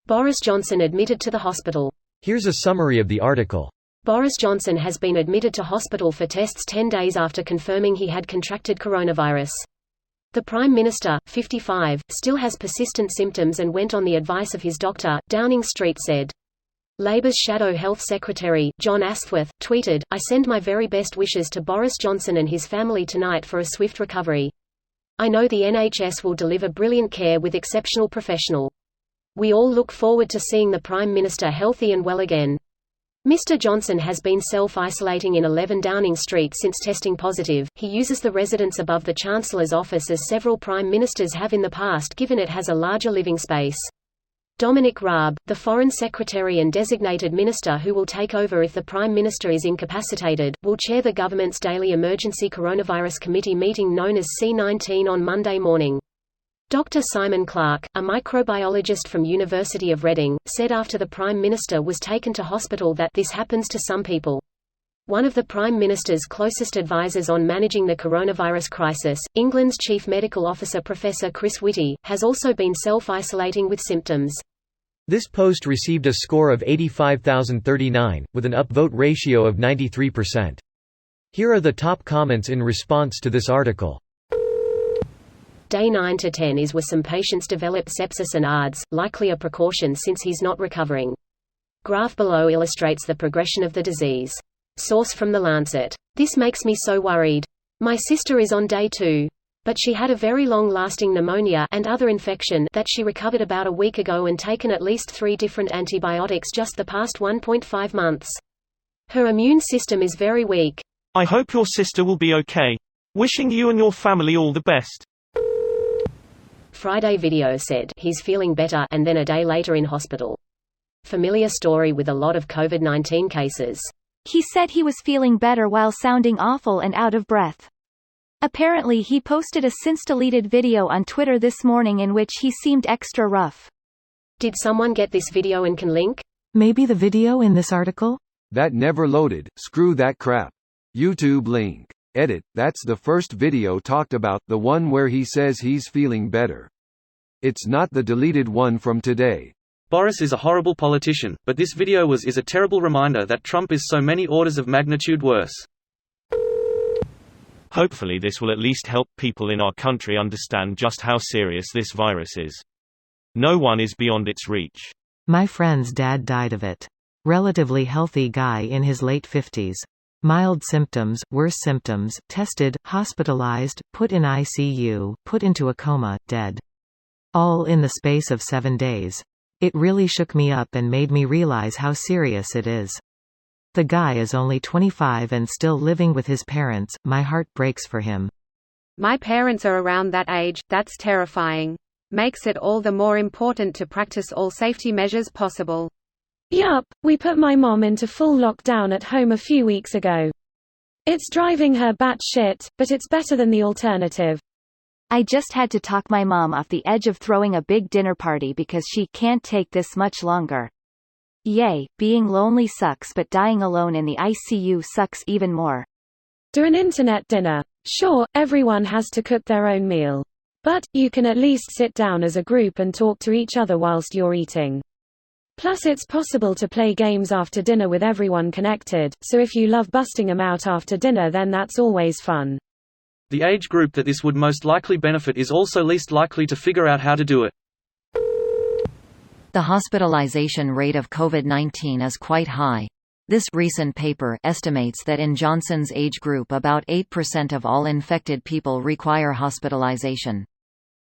Boris Johnson admitted to the hospital. Here's a summary of the article. Boris Johnson has been admitted to hospital for tests 10 days after confirming he had contracted coronavirus. The Prime Minister, 55, still has persistent symptoms and went on the advice of his doctor, Downing Street said. Labour's Shadow Health Secretary, John Asquith, tweeted, "I send my very best wishes to Boris Johnson and his family tonight for a swift recovery. I know the NHS will deliver brilliant care with exceptional professional. We all look forward to seeing the Prime Minister healthy and well again." Mr. Johnson has been self-isolating in 11 Downing Street since testing positive. He uses the residence above the Chancellor's office as several Prime Ministers have in the past, given it has a larger living space. Dominic Raab, the Foreign Secretary and designated minister who will take over if the Prime Minister is incapacitated, will chair the government's daily emergency coronavirus committee meeting known as C19 on Monday morning. Dr. Simon Clarke, a microbiologist from University of Reading, said after the Prime Minister was taken to hospital that this happens to some people. One of the Prime Minister's closest advisers on managing the coronavirus crisis, England's Chief Medical Officer Professor Chris Whitty, has also been self-isolating with symptoms. This post received a score of 85,039, with an upvote ratio of 93%. Here are the top comments in response to this article. Day 9 to 10 is where some patients develop sepsis and ARDS, likely a precaution since he's not recovering. Graph below illustrates the progression of the disease. Source from The Lancet. This makes me so worried. My sister is on day 2. But she had a very long-lasting pneumonia and other infection that she recovered about a week ago and taken at least 3 different antibiotics just the past 1.5 months. Her immune system is very weak. I hope your sister will be okay. Wishing you and your family all the best. Friday video said, "He's feeling better," and then a day later in hospital. Familiar story with a lot of COVID-19 cases. He said he was feeling better while sounding awful and out of breath. Apparently he posted a since-deleted video on Twitter this morning in which he seemed extra rough. Did someone get this video and can link? Maybe the video in this article? That never loaded, screw that crap. YouTube link. Edit, that's the first video talked about, the one where he says he's feeling better. It's not the deleted one from today. Boris is a horrible politician, but this video is a terrible reminder that Trump is so many orders of magnitude worse. Hopefully this will at least help people in our country understand just how serious this virus is. No one is beyond its reach. My friend's dad died of it. Relatively healthy guy in his late 50s. Mild symptoms, worse symptoms, tested, hospitalized, put in ICU, put into a coma, dead. All in the space of 7 days. It really shook me up and made me realize how serious it is. The guy is only 25 and still living with his parents. My heart breaks for him. My parents are around that age, that's terrifying. Makes it all the more important to practice all safety measures possible. Yup, we put my mom into full lockdown at home a few weeks ago. It's driving her batshit, but it's better than the alternative. I just had to talk my mom off the edge of throwing a big dinner party because she can't take this much longer. Yay, being lonely sucks, but dying alone in the ICU sucks even more. Do an internet dinner. Sure, everyone has to cook their own meal. But, you can at least sit down as a group and talk to each other whilst you're eating. Plus it's possible to play games after dinner with everyone connected, so if you love busting them out after dinner then that's always fun. The age group that this would most likely benefit is also least likely to figure out how to do it. The hospitalization rate of COVID-19 is quite high. This recent paper estimates that in Johnson's age group about 8% of all infected people require hospitalization.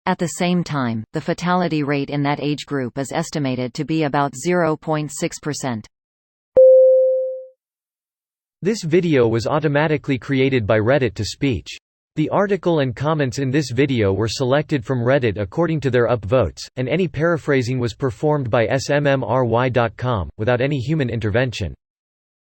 At the same time, the fatality rate in that age group is estimated to be about 0.6%. This video was automatically created by Reddit to speech. The article and comments in this video were selected from Reddit according to their upvotes, and any paraphrasing was performed by smmry.com, without any human intervention.